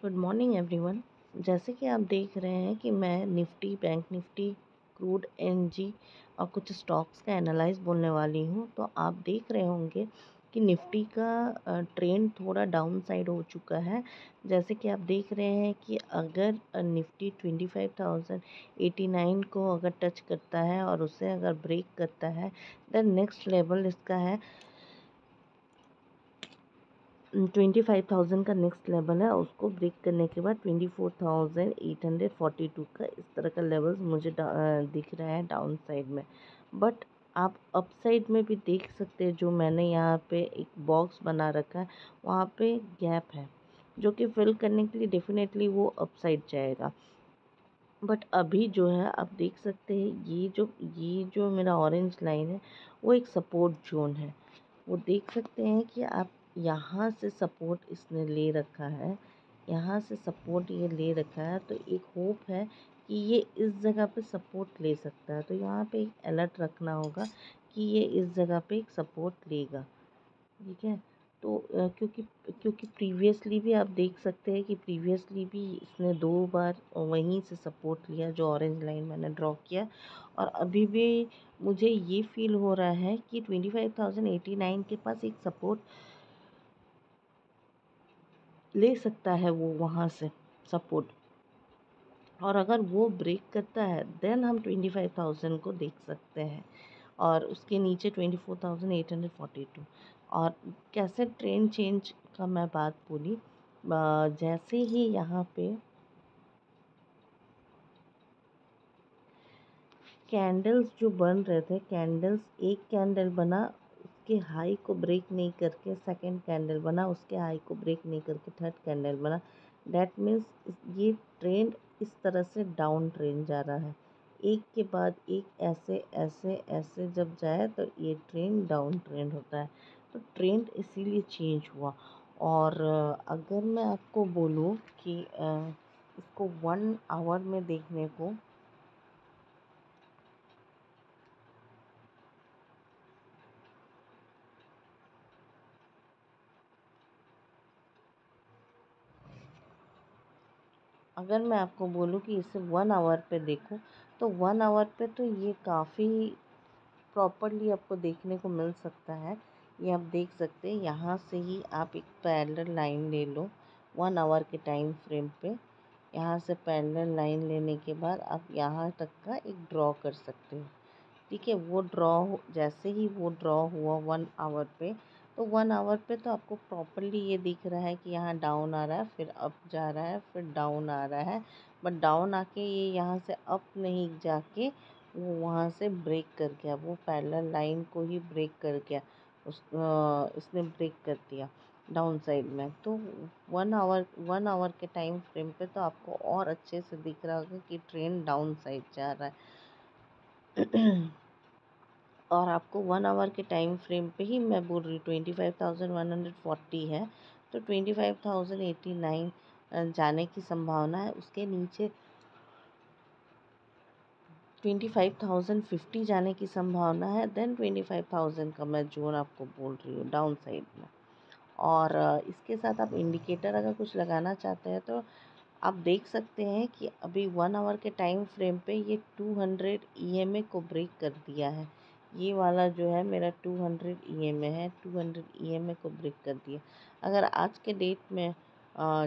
Good morning everyone. जैसे कि आप देख रहे हैं कि मैं Nifty, bank Nifty, crude NG और कुछ स्टॉक्स का एनालाइज बोलने वाली हूँ। तो आप देख रहे होंगे कि निफ्टी का ट्रेंड थोड़ा डाउन साइड हो चुका है। जैसे कि आप देख रहे हैं कि अगर निफ्टी 25,089 को अगर टच करता है और उसे अगर ब्रेक करता है, देन नेक्स्ट लेवल इसका है 25,000 का नेक्स्ट लेवल है। उसको ब्रेक करने के बाद 24,842 का इस तरह का लेवल्स मुझे दिख रहा है डाउन साइड में। बट आप अप साइड में भी देख सकते हैं, जो मैंने यहाँ पे एक बॉक्स बना रखा है वहाँ पे गैप है, जो कि फिल करने के लिए डेफिनेटली वो अप साइड जाएगा। बट अभी जो है आप देख सकते हैं, ये जो मेरा ऑरेंज लाइन है वो एक सपोर्ट जोन है। वो देख सकते हैं कि आप यहाँ से सपोर्ट इसने ले रखा है, यहाँ से सपोर्ट ये ले रखा है। तो एक होप है कि ये इस जगह पे सपोर्ट ले सकता है। तो यहाँ पे एक अलर्ट रखना होगा कि ये इस जगह पे एक सपोर्ट लेगा। ठीक है। तो क्योंकि क्योंकि प्रीवियसली भी आप देख सकते हैं कि प्रीवियसली भी इसने 2 बार वहीं से सपोर्ट लिया, जो ऑरेंज लाइन मैंने ड्रॉ किया। और अभी भी मुझे ये फील हो रहा है कि 25,089 के पास एक सपोर्ट ले सकता है वो वहाँ से सपोर्ट। और अगर वो ब्रेक करता है देन हम 25,000 को देख सकते हैं, और उसके नीचे 24,842। और कैसे ट्रेंड चेंज का मैं बात बोली, जैसे ही यहाँ पे कैंडल्स जो बन रहे थे, कैंडल्स एक कैंडल बना, उसके हाई को ब्रेक नहीं करके सेकंड कैंडल बना, उसके हाई को ब्रेक नहीं करके थर्ड कैंडल बना। डैट मीन्स ये ट्रेंड इस तरह से डाउन ट्रेंड जा रहा है। एक के बाद एक ऐसे ऐसे ऐसे जब जाए तो ये ट्रेंड डाउन ट्रेंड होता है। तो ट्रेंड इसीलिए चेंज हुआ। और अगर मैं आपको बोलूँ कि इसको 1 आवर में देखने को, अगर मैं आपको बोलूँ कि इसे 1 आवर पे देखो, तो 1 आवर पे तो ये काफ़ी प्रॉपरली आपको देखने को मिल सकता है। ये आप देख सकते हैं, यहाँ से ही आप एक पैरेलल लाइन ले लो 1 आवर के टाइम फ्रेम पे। यहाँ से पैरेलल लाइन लेने के बाद आप यहाँ तक का एक ड्रॉ कर सकते हो। ठीक है। वो ड्रॉ जैसे ही वो ड्रॉ हुआ 1 आवर पे, तो 1 आवर पे तो आपको प्रॉपरली ये दिख रहा है कि यहाँ डाउन आ रहा है, फिर अप जा रहा है, फिर डाउन आ रहा है। बट डाउन आके ये यहाँ से अप नहीं जाके वो वहाँ से ब्रेक कर गया, वो पैरेलल लाइन को ही ब्रेक कर गया। इसने ब्रेक कर दिया डाउन साइड में। तो 1 आवर के टाइम फ्रेम पे तो आपको और अच्छे से दिख रहा होगा कि ट्रेंड डाउन साइड जा रहा है। और आपको 1 आवर के टाइम फ्रेम पे ही मैं बोल रही हूँ 25,140 है, तो 25,089 जाने की संभावना है। उसके नीचे 25,050 जाने की संभावना है। देन 25,000 का मैं जोन आपको बोल रही हूँ डाउन साइड में। और इसके साथ आप इंडिकेटर अगर कुछ लगाना चाहते हैं तो आप देख सकते हैं कि अभी 1 आवर के टाइम फ्रेम पे ये 200 ईएमए को ब्रेक कर दिया है। ये वाला जो है मेरा 200 ईएमए है, 200 ईएमए को ब्रेक कर दिया। अगर आज के डेट में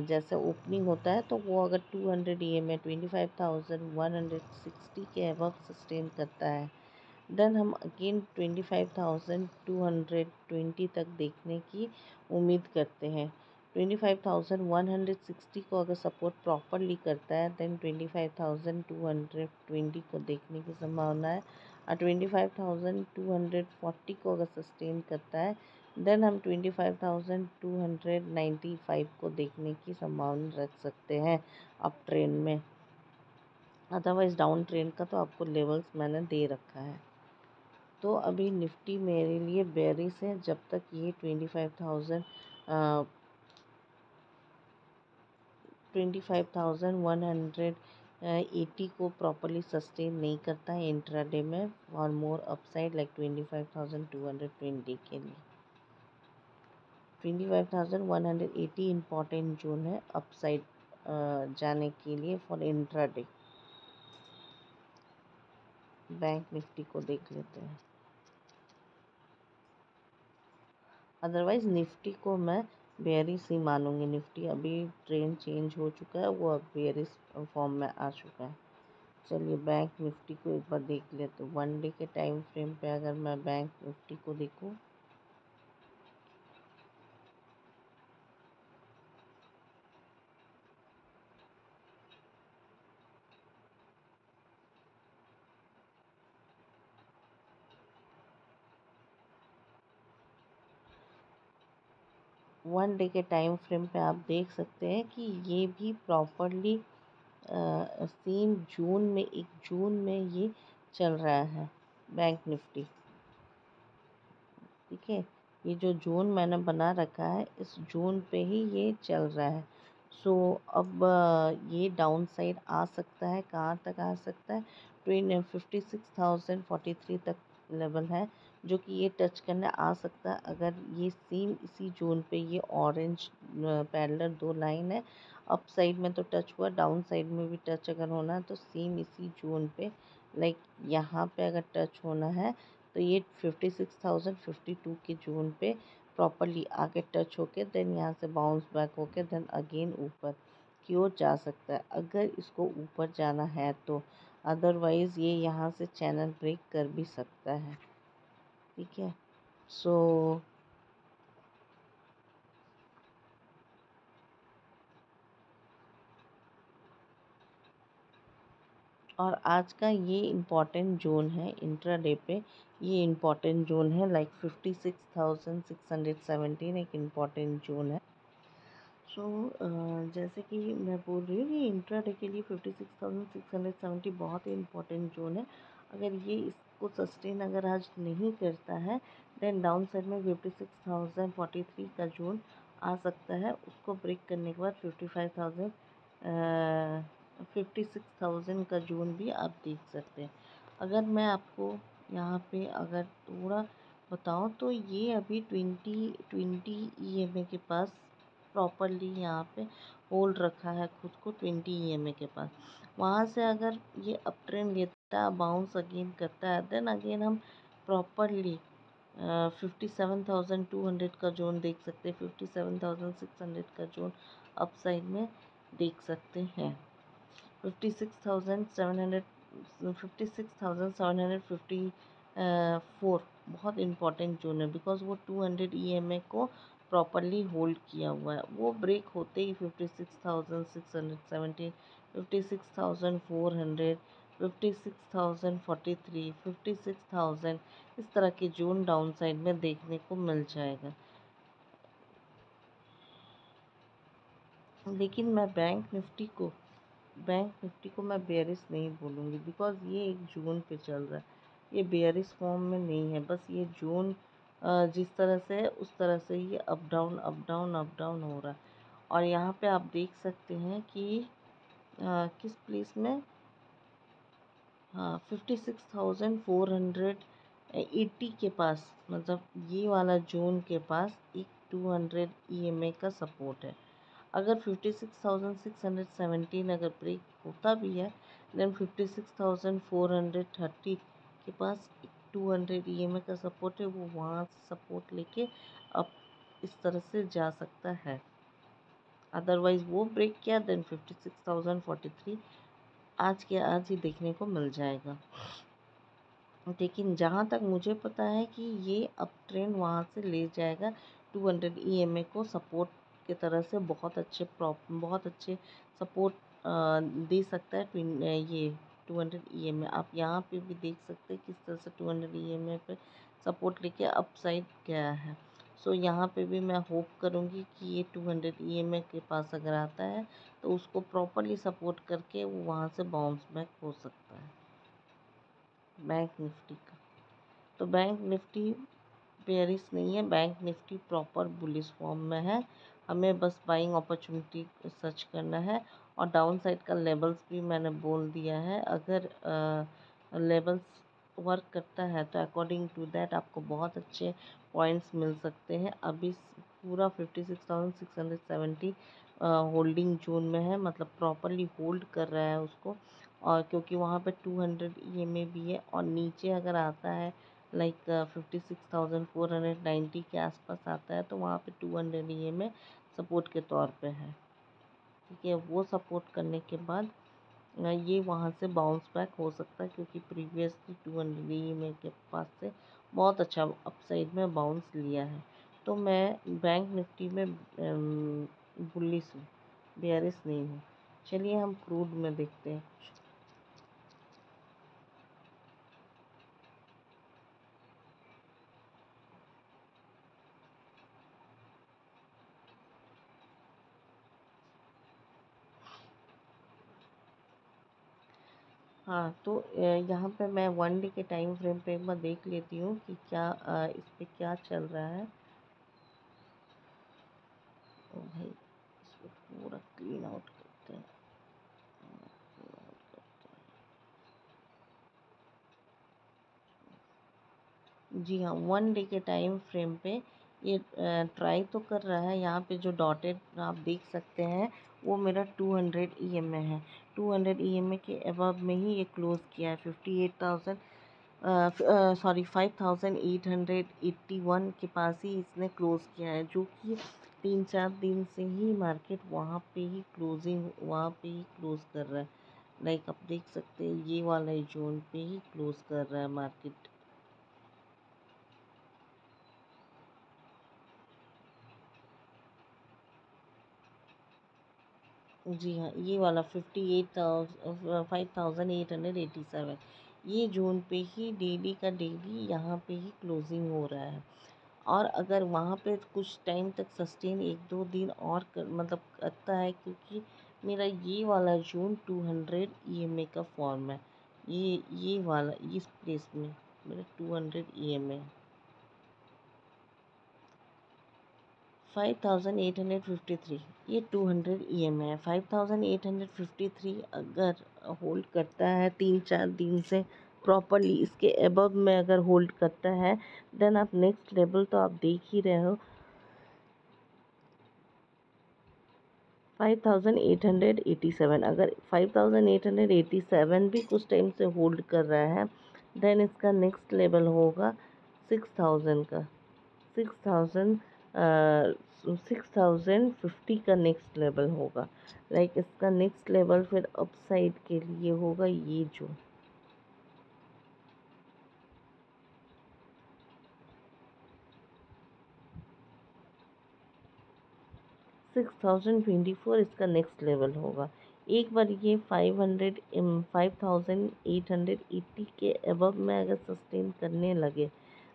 जैसे ओपनिंग होता है, तो वो अगर 200 ईएमए 25,160 के अबव सस्टेन करता है, देन हम अगेन 25,220 तक देखने की उम्मीद करते हैं। 25,160 को अगर सपोर्ट प्रॉपरली करता है, देन 25,220 को देखने की संभावना है। और 25,240 को अगर सस्टेन करता है, देन हम 25,295 को देखने की संभावना रख सकते हैं अप ट्रेंड में। अदरवाइज़ डाउन ट्रेंड का तो आपको लेवल्स मैंने दे रखा है। तो अभी निफ्टी मेरे लिए बेरिश है जब तक ये 25,180 को प्रॉपरली सस्टेन नहीं करता है इंट्राडे में और मोर अपसाइड लाइक 25,220 के लिए। 25,180 इम्पॉर्टेंट जोन है अपसाइड जाने के लिए फॉर इंट्राडे। बैंक निफ्टी को देख लेते हैं। अदरवाइज़ निफ्टी को मैं बेयरिश ही मानूंगी। निफ्टी अभी ट्रेंड चेंज हो चुका है, वो अब बेयरिश फॉर्म में आ चुका है। चलिए बैंक निफ्टी को एक बार देख लेते हैं। 1 डे के टाइम फ्रेम पे अगर मैं बैंक निफ्टी को देखूं, वन डे के टाइम फ्रेम पे आप देख सकते हैं कि ये भी प्रॉपरली सेम जून में, 1 जून में ये चल रहा है बैंक निफ्टी। ठीक है, ये जो जोन मैंने बना रखा है, इस जोन पे ही ये चल रहा है। सो अब ये डाउन साइड आ सकता है। कहाँ तक आ सकता है? 56,043 तक लेवल है, जो कि ये टच करने आ सकता है। अगर ये सेम इसी जोन पे ये ऑरेंज पैरेलल 2 लाइन है, अप साइड में तो टच हुआ, डाउन साइड में भी टच अगर होना है तो सेम इसी जोन पे, लाइक यहाँ पे अगर टच होना है तो ये 56,052 के जोन पे प्रॉपरली आके टच होके देन यहाँ से बाउंस बैक होके देन अगेन ऊपर की ओर जा सकता है, अगर इसको ऊपर जाना है तो। अदरवाइज़ ये यहाँ से चैनल ब्रेक कर भी सकता है। ठीक है, सो और आज का ये इम्पॉर्टेंट जोन है इंट्राडे पे। ये इम्पॉर्टेंट जोन है, लाइक 56,617 एक इम्पॉर्टेंट जोन है। सो जैसे कि मैं बोल रही हूँ कि इंट्राडे के लिए 56,670 बहुत ही इम्पोर्टेंट जोन है। अगर ये इसको सस्टेन अगर आज नहीं करता है, देन डाउन साइड में 56,043 का जोन आ सकता है। उसको ब्रेक करने के बाद 56,000 का जोन भी आप देख सकते हैं। अगर मैं आपको यहाँ पे अगर थोड़ा बताऊँ तो ये अभी 20 EMA के पास प्रॉपरली यहाँ पे होल्ड रखा है खुद को 20 EMA के पास। वहाँ से अगर ये अप ट्रेंड लेता है, बाउंस अगेन करता है, देन अगेन हम प्रॉपरली 57,200 का जोन देख सकते हैं, 57,600 का जोन अप साइड में देख सकते हैं। 56,754 बहुत इम्पॉर्टेंट जोन है, बिकॉज वो 200 EMA को प्रॉपरली होल्ड किया हुआ है। वो ब्रेक होते ही 56,617, 56,400, 56,043, 56,000 इस तरह के जोन डाउन साइड में देखने को मिल जाएगा। लेकिन मैं बैंक निफ्टी को मैं बेयरिश नहीं बोलूँगी, बिकॉज ये एक जोन पे चल रहा है। ये बेयरिश फॉर्म में नहीं है, बस ये जोन जिस तरह से है उस तरह से ये up down up down up down हो रहा है। और यहाँ पे आप देख सकते हैं कि किस प्लेस में, हाँ 56,480 के पास, मतलब ये वाला जोन के पास एक 200 EMA का सपोर्ट है। अगर 56,617 अगर ब्रेक होता भी है, देन 56,430 के पास 200 EMA का सपोर्ट है, वो वहाँ से सपोर्ट लेके अब इस तरह से जा सकता है। अदरवाइज़ वो ब्रेक किया, देन 56,043 आज के आज ही देखने को मिल जाएगा। लेकिन जहाँ तक मुझे पता है कि ये अप ट्रेंड वहाँ से ले जाएगा 200 EMA को सपोर्ट की तरह से, बहुत अच्छे सपोर्ट दे सकता है। ये 200 EMA आप यहाँ पे भी देख सकते हैं किस तरह से 200 EMA पे सपोर्ट लेके अप साइड गया है। सो यहाँ पे भी मैं होप करूँगी कि ये 200 EMA के पास अगर आता है तो उसको प्रॉपरली सपोर्ट करके वो वहाँ से बाउंस बैक हो सकता है बैंक निफ्टी का। तो बैंक निफ्टी बेयरिश नहीं है, bank Nifty proper bullish form में है। हमें बस बाइंग अपॉर्चुनिटी सर्च करना है। और डाउन साइड का लेवल्स भी मैंने बोल दिया है। अगर लेवल्स वर्क करता है तो अकॉर्डिंग टू दैट आपको बहुत अच्छे पॉइंट्स मिल सकते हैं। अभी पूरा 56,670 होल्डिंग जोन में है, मतलब प्रॉपरली होल्ड कर रहा है उसको। और क्योंकि वहाँ पे 200 EMA भी है, और नीचे अगर आता है लाइक 56,490 के आसपास आता है, तो वहाँ पे 200 EMA सपोर्ट के तौर पे है। ठीक है, वो सपोर्ट करने के बाद ये वहाँ से बाउंस बैक हो सकता है, क्योंकि प्रीवियसली 200 EMA के पास से बहुत अच्छा अपसाइड में बाउंस लिया है। तो मैं बैंक निफ्टी में बुलिश हूँ, बेयरिश नहीं हूँ। चलिए हम क्रूड में देखते हैं। हाँ, तो यहाँ पे मैं 1 डे के टाइम फ्रेम पे एक बार देख लेती हूँ कि क्या इस पे क्या चल रहा है। ओ भाई, इसको पूरा क्लीन आउट करते हैं। जी हाँ, 1 डे के टाइम फ्रेम पे ये ट्राई तो कर रहा है। यहाँ पे जो डॉटेड आप देख सकते हैं वो मेरा 200 EMA है। 200 EMA के अबव में ही ये क्लोज़ किया है। 58,000 सॉरी 5,881 के पास ही इसने क्लोज़ किया है, जो कि 3-4 दिन से ही मार्केट वहाँ पे ही क्लोज़ कर रहा है। लाइक आप देख सकते हैं ये वाला जोन पे ही क्लोज़ कर रहा है मार्केट। जी हाँ, ये वाला 5,887 ये जोन पे ही डेली का डेली यहाँ पे ही क्लोजिंग हो रहा है। और अगर वहाँ पे कुछ टाइम तक सस्टेन 1-2 दिन और मतलब करता है, क्योंकि मेरा ये वाला जोन 200 EMA का फॉर्म है। ये वाला इस प्लेस में मेरा 200 EMA है। 5,853 ये 200 EMA है। 5,853 अगर होल्ड करता है 3-4 दिन से प्रॉपरली, इसके अबव में अगर होल्ड करता है, देन आप नेक्स्ट लेवल तो आप देख ही रहे हो 5,887। अगर 5,887 भी कुछ टाइम से होल्ड कर रहा है, देन इसका नेक्स्ट लेवल होगा 6,000 का। 6,000 6,050 का नेक्स्ट लेवल होगा। लाइक इसका नेक्स्ट लेवल फिर अपसाइड के लिए होगा ये जो 6,024 इसका नेक्स्ट लेवल होगा। एक बार ये 5,880 के अबव में अगर सस्टेन करने लगे,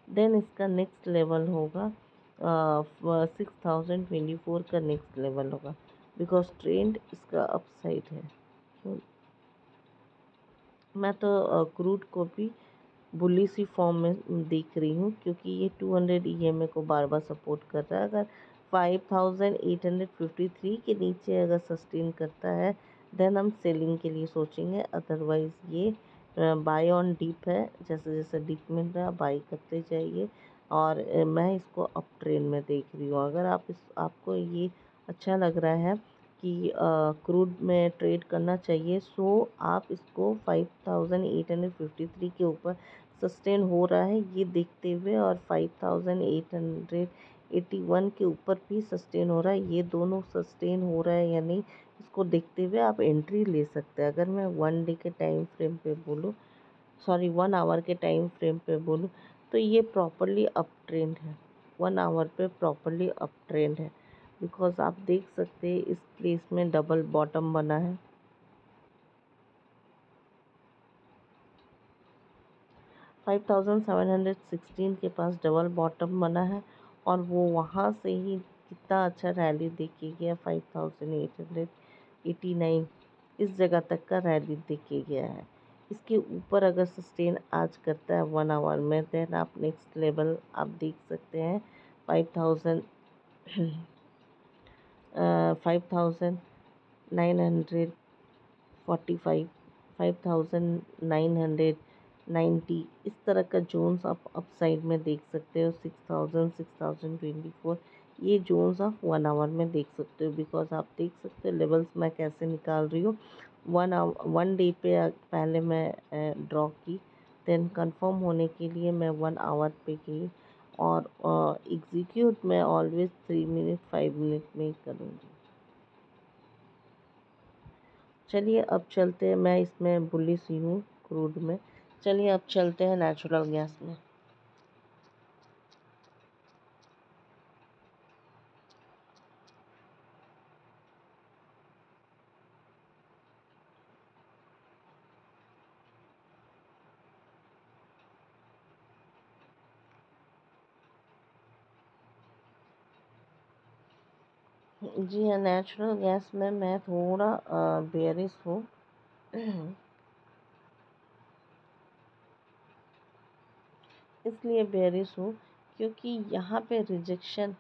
देन इसका नेक्स्ट लेवल होगा 6,024 का नेक्स्ट लेवल होगा, बिकॉज ट्रेंड इसका अपसाइड है। मैं तो क्रूड को भी बुलिश ही फॉर्म में देख रही हूँ, क्योंकि ये 200 EMA को बार बार सपोर्ट कर रहा है। अगर 5,853 के नीचे अगर सस्टेन करता है, देन हम सेलिंग के लिए सोचेंगे। अदरवाइज़ ये बाय ऑन डीप है, जैसे जैसे डीप मिल रहा है बाई करते जाइए। और मैं इसको अप ट्रेंड में देख रही हूँ। अगर आपको ये अच्छा लग रहा है कि क्रूड में ट्रेड करना चाहिए, सो आप इसको 5,853 के ऊपर सस्टेन हो रहा है ये देखते हुए, और 5,881 के ऊपर भी सस्टेन हो रहा है, ये दोनों सस्टेन हो रहा है या नहीं, इसको देखते हुए आप एंट्री ले सकते हैं। अगर मैं 1 डे के टाइम फ्रेम पे बोलूँ, सॉरी 1 आवर के टाइम फ्रेम पे बोलूँ, तो ये प्रॉपरली अप ट्रेंड है। 1 आवर पे प्रॉपरली अप ट्रेंड है, बिकॉज आप देख सकते हैं इस प्लेस में डबल बॉटम बना है। 5,716 के पास डबल बॉटम बना है, और वो वहाँ से ही कितना अच्छा रैली देखिए गया। 5,889 इस जगह तक का रैली देखिए गया है। इसके ऊपर अगर सस्टेन आज करता है 1 आवर में, देन आप नेक्स्ट लेवल आप देख सकते हैं 5,000 5,945 5,990 इस तरह का जोन्स आप अपसाइड में देख सकते हो। 6,000 6,024 ये जोन्स आप 1 आवर में देख सकते हो, बिकॉज आप देख सकते हो लेवल्स मैं कैसे निकाल रही हूँ। 1 डे पे पहले मैं ड्रॉ की, देन कंफर्म होने के लिए मैं 1 आवर पे गई, और एग्जीक्यूट मैं ऑलवेज 3 मिनट 5 मिनट में ही करूँगी। चलिए अब चलते हैं, मैं इसमें बुलिश ही हूँ क्रूड में। चलिए अब चलते हैं नेचुरल गैस में। जी हाँ, नेचुरल गैस में मैं थोड़ा बेयरिश हूँ। इसलिए बेयरिश हूँ क्योंकि यहाँ पे रिजेक्शन,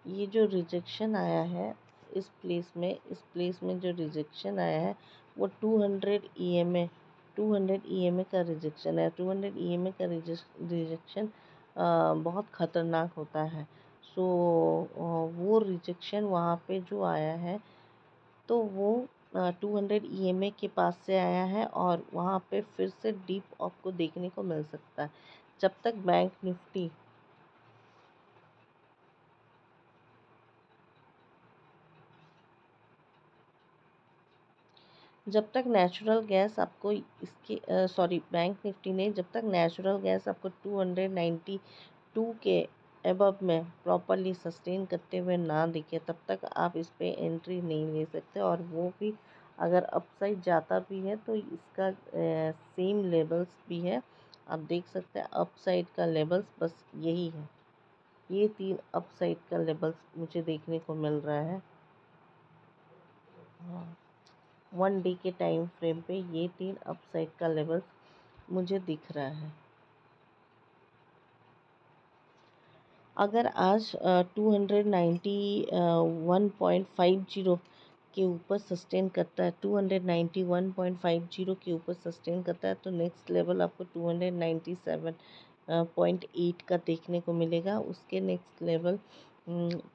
ये जो रिजेक्शन आया है इस प्लेस में जो रिजेक्शन आया है वो 200 EMA 200 EMA का रिजेक्शन है। 200 EMA का रिजेक्शन बहुत ख़तरनाक होता है। सो वो रिजेक्शन वहाँ पे जो आया है, तो वो 200 EMA के पास से आया है, और वहाँ पे फिर से डीप आपको देखने को मिल सकता है। जब तक बैंक निफ्टी जब तक नेचुरल गैस आपको इसके सॉरी बैंक निफ्टी ने जब तक नेचुरल गैस आपको 292 के एबव में प्रॉपरली सस्टेन करते हुए ना दिखे, तब तक आप इस पे एंट्री नहीं ले सकते। और वो भी अगर अपसाइड जाता भी है तो इसका सेम लेवल्स भी है। आप देख सकते हैं अपसाइड का लेवल्स बस यही है। ये 3 अपसाइड का लेवल्स मुझे देखने को मिल रहा है। हाँ, 1 डे के टाइम फ्रेम पे ये 3 अपसाइड का लेवल्स मुझे दिख रहा है। अगर आज 291.50 के ऊपर सस्टेन करता है, 291.50 के ऊपर सस्टेन करता है, तो नेक्स्ट लेवल आपको 297.8 का देखने को मिलेगा। उसके नेक्स्ट लेवल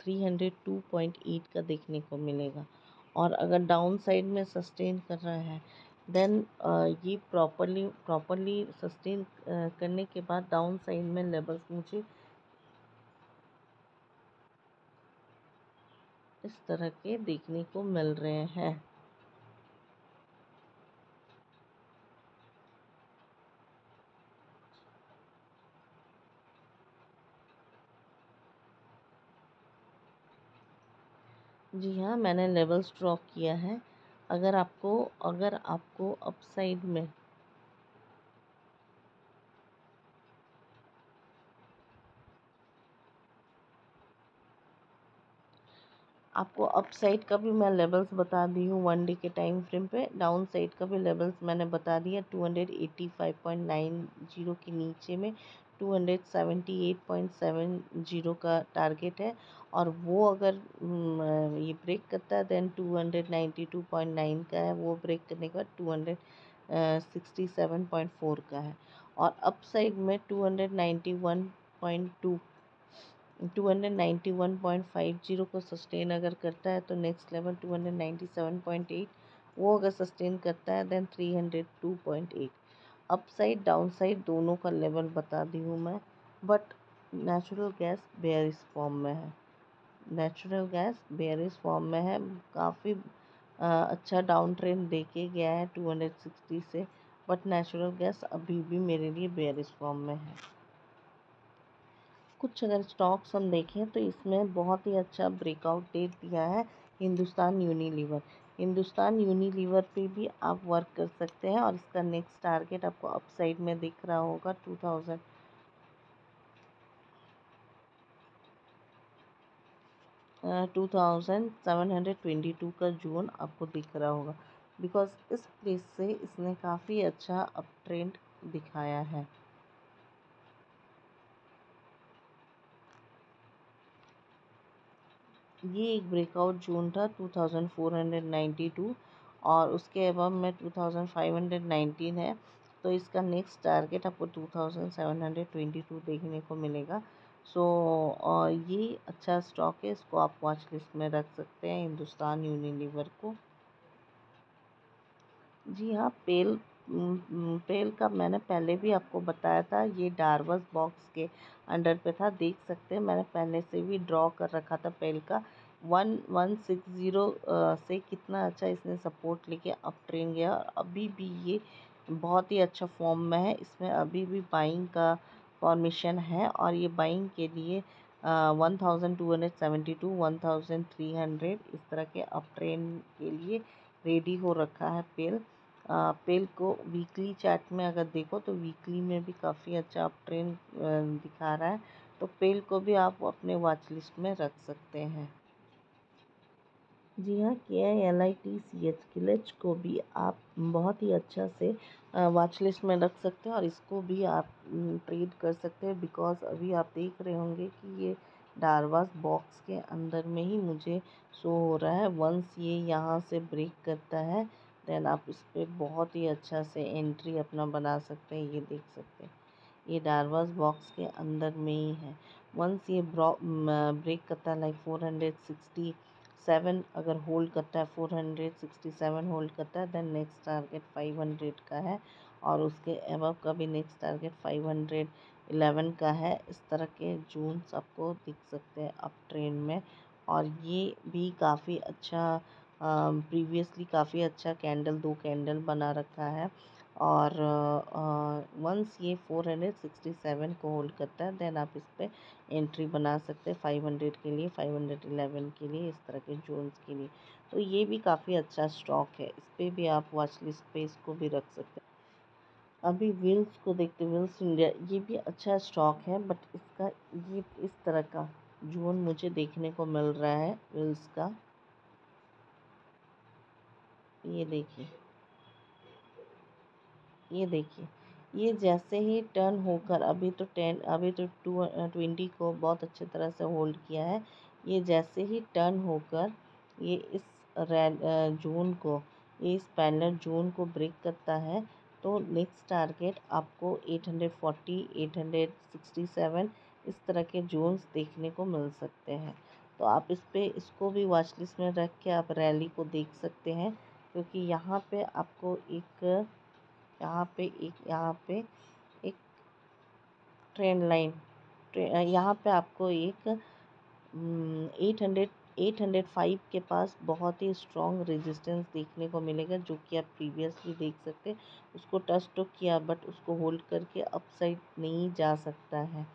302.8 का देखने को मिलेगा। और अगर डाउन साइड में सस्टेन कर रहा है, देन ये प्रॉपरली सस्टेन करने के बाद डाउन साइड में लेवल्स मुझे इस तरह के देखने को मिल रहे हैं। जी हाँ, मैंने लेवल्स ड्रॉ किया है। अगर आपको अपसाइड में आपको अपसाइड का भी मैं लेवल्स बता दी हूँ 1 डे के टाइम फ्रेम पे। डाउन साइड का भी लेवल्स मैंने बता दिया। 285.90 के नीचे में 278.70 का टारगेट है, और वो अगर ये ब्रेक करता है, देन 292.9 का है। वो ब्रेक करने के बाद 267.4 का है। और अपसाइड में 291.50 को सस्टेन अगर करता है, तो नेक्स्ट लेवल 297.8, वो अगर सस्टेन करता है, देन 302.8। अपसाइड डाउन साइड दोनों का लेवल बता दी हूँ मैं। But natural gas bearish form में है। नेचुरल गैस बेयरिश फॉर्म में है। काफ़ी अच्छा डाउन ट्रेंड देके गया है 260 से, बट नेचुरल गैस अभी भी मेरे लिए बेयरिश फॉर्म में है। कुछ अगर स्टॉक्स हम देखें तो इसमें बहुत ही अच्छा ब्रेकआउट डेट दिया है हिंदुस्तान यूनिलीवर। हिंदुस्तान यूनिलीवर पे भी आप वर्क कर सकते हैं, और इसका नेक्स्ट टारगेट आपको अपसाइड में दिख रहा होगा 2722 का जोन आपको दिख रहा होगा, बिकॉज इस प्लेस से इसने काफ़ी अच्छा अप ट्रेंड दिखाया है। ये एक ब्रेकआउट जोन था 2492, और उसके अबव में 2519 है। तो इसका नेक्स्ट टारगेट आपको 2722 देखने को मिलेगा। सो ये अच्छा स्टॉक है, इसको आप वॉच लिस्ट में रख सकते हैं, हिंदुस्तान यूनिलीवर को। जी हाँ, पेल का मैंने पहले भी आपको बताया था, ये डार्वस बॉक्स के अंडर पे था। देख सकते हैं मैंने पहले से भी ड्रॉ कर रखा था पेल का। 1160 से कितना अच्छा इसने सपोर्ट लेके अप ट्रेंड गया, और अभी भी ये बहुत ही अच्छा फॉर्म में है। इसमें अभी भी बाइंग का फॉर्मेशन है, और ये बाइंग के लिए 1272 1300 इस तरह के अप ट्रेंड के लिए रेडी हो रखा है पेल। पेल को वीकली चार्ट में अगर देखो तो वीकली में भी काफ़ी अच्छा अप ट्रेंड दिखा रहा है, तो पेल को भी आप अपने वॉच लिस्ट में रख सकते हैं। जी हाँ, KILITCH किलच को भी आप बहुत ही अच्छा से वॉच लिस्ट में रख सकते हैं, और इसको भी आप ट्रेड कर सकते हैं, बिकॉज़ अभी आप देख रहे होंगे कि ये डारवास बॉक्स के अंदर में ही मुझे शो हो रहा है। वंस ये यहाँ से ब्रेक करता है, देन आप इस पर बहुत ही अच्छा से एंट्री अपना बना सकते हैं। ये देख सकते हैं, ये डारवास बॉक्स के अंदर में ही है। वंस ये ब्रेक करता है, लाइक 467 अगर होल्ड करता है, 467 होल्ड करता है, देन नेक्स्ट टारगेट 500 का है, और उसके अबव का भी नेक्स्ट टारगेट 511 का है। इस तरह के जोन्स आपको दिख सकते हैं अप ट्रेंड में, और ये भी काफ़ी अच्छा प्रीवियसली काफ़ी अच्छा कैंडल, 2 कैंडल बना रखा है। और वंस ये 467 को होल्ड करता है, देन आप इस पर एंट्री बना सकते हैं 500 के लिए, 511 के लिए, इस तरह के जोन्स के लिए। तो ये भी काफ़ी अच्छा स्टॉक है, इस पर भी आप वॉच लिस्ट पे इसको भी रख सकते हैं। अभी विल्स को देखते, विल्स इंडिया ये भी अच्छा स्टॉक है, बट इसका ये इस तरह का जोन मुझे देखने को मिल रहा है विल्स का। ये देखिए, ये देखिए, ये जैसे ही टर्न होकर, अभी तो 20 को बहुत अच्छी तरह से होल्ड किया है। ये जैसे ही टर्न होकर ये इस जोन को, ये इस पैरेलल जोन को ब्रेक करता है, तो नेक्स्ट टारगेट आपको 840 867 इस तरह के जोन्स देखने को मिल सकते हैं। तो आप इसको भी वॉच लिस्ट में रख के आप रैली को देख सकते हैं, क्योंकि यहाँ पे आपको यहाँ पे एक ट्रेंड लाइन, यहाँ पे आपको एक 805 के पास बहुत ही स्ट्रॉन्ग रेजिस्टेंस देखने को मिलेगा, जो कि आप प्रीवियसली देख सकते हैं। उसको टच तो किया, बट उसको होल्ड करके अपसाइड नहीं जा सकता है,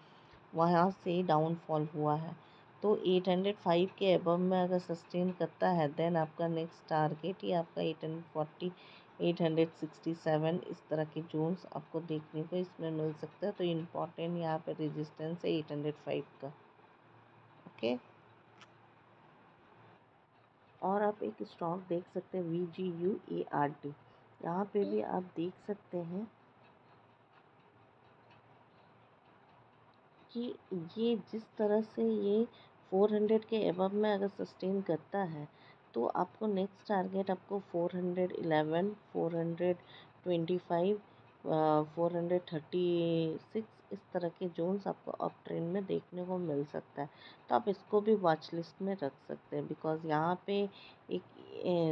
वहाँ से डाउनफॉल हुआ है। तो 805 के अबव में अगर सस्टेन करता है, देन आपका नेक्स्ट टारगेट ही आपका 840 867 इस तरह के जोन्स आपको देखने को इसमें मिल सकता है। तो इम्पॉर्टेंट यहाँ पे रेजिस्टेंस है 805 का। ओके, और आप एक स्टॉक देख सकते हैं VGUART, यहाँ पे भी आप देख सकते हैं कि ये जिस तरह से ये 400 के अबव में अगर सस्टेन करता है, तो आपको नेक्स्ट टारगेट आपको 411 425 436 इस तरह के जोन्स आपको अप ट्रेंड में देखने को मिल सकता है। तो आप इसको भी वॉच लिस्ट में रख सकते हैं, बिकॉज़ यहाँ पे एक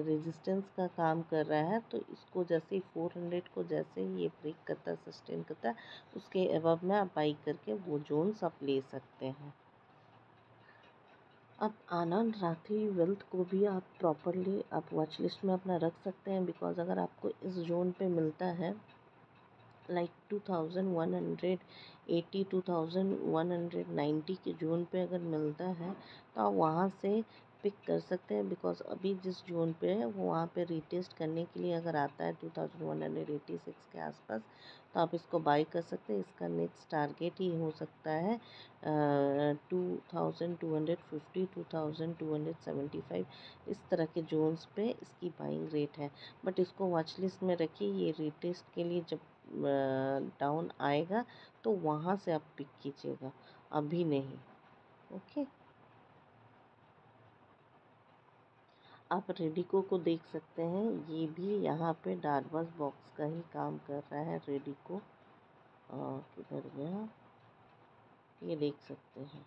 रेजिस्टेंस का काम कर रहा है। तो इसको जैसे ही 400 को जैसे ही ये ब्रेक करता है, सस्टेन करता है, उसके अबव में आप बाई करके वो जोन्स आप ले सकते हैं। अब आनंद राठी वेल्थ को भी आप प्रॉपरली आप वॉच लिस्ट में अपना रख सकते हैं, बिकॉज़ अगर आपको इस जोन पे मिलता है, लाइक 2180 2190 के जोन पे अगर मिलता है, तो आप वहाँ से पिक कर सकते हैं। बिकॉज़ अभी जिस जोन पे है वो वहाँ पे रीटेस्ट करने के लिए अगर आता है 2186 के आसपास, तो आप इसको बाई कर सकते हैं। इसका नेक्स्ट टारगेट ही हो सकता है 2250 2275 इस तरह के जोन्स पे इसकी बाइंग रेट है। बट इसको वॉच लिस्ट में रखिए, ये रीटेस्ट के लिए जब डाउन आएगा तो वहाँ से आप पिक कीजिएगा, अभी नहीं। ओके, आप रेडिको को देख सकते हैं, ये भी यहाँ पे डार्बस बॉक्स का ही काम कर रहा है। रेडिको किधर गया, ये देख सकते हैं।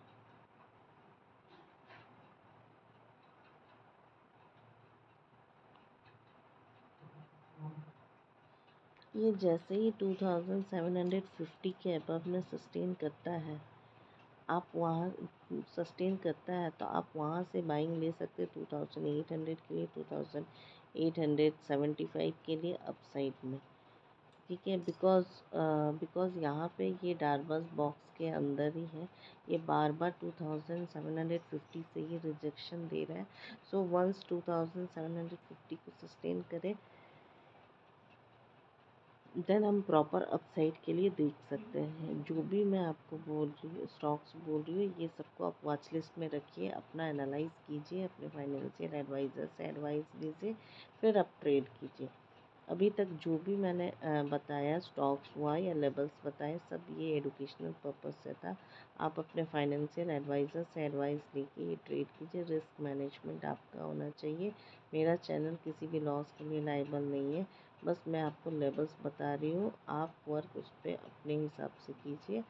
ये जैसे ही 2750 के अबव में सस्टेन करता है, आप वहाँ सस्टेन करता है तो आप वहाँ से बाइंग ले सकते हैं 2800 के लिए, 2875 के लिए अपसाइड में। ठीक है, बिकॉज़ यहाँ पे ये डार्बस बॉक्स के अंदर ही है, ये बार बार 2750 से ये रिजेक्शन दे रहा है। सो वंस 2750 को सस्टेन करे, देन हम प्रॉपर अपसाइड के लिए देख सकते हैं। जो भी मैं आपको बोल रही हूँ, स्टॉक्स बोल रही हूँ, ये सबको आप वॉच लिस्ट में रखिए, अपना एनालाइज कीजिए, अपने फाइनेंशियल एडवाइज़र से एडवाइस लीजिए, फिर आप ट्रेड कीजिए। अभी तक जो भी मैंने बताया, स्टॉक्स हुआ या लेवल्स बताए, सब ये एडुकेशनल पर्पस से था। आप अपने फाइनेंशियल एडवाइज़र से एडवाइस लेके ये ट्रेड कीजिए। रिस्क मैनेजमेंट आपका होना चाहिए। मेरा चैनल किसी भी लॉस के लिए लायबल नहीं है, बस मैं आपको लेवल्स बता रही हूँ, आप वर्क उस पर अपने हिसाब से कीजिए।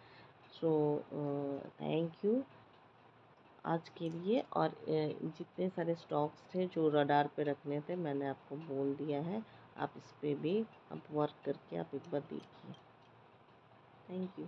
सो थैंक यू आज के लिए। और जितने सारे स्टॉक्स थे जो रडार पे रखने थे, मैंने आपको बोल दिया है, आप इस पे भी अब वर्क करके आप एक बार देखिए। Thank you.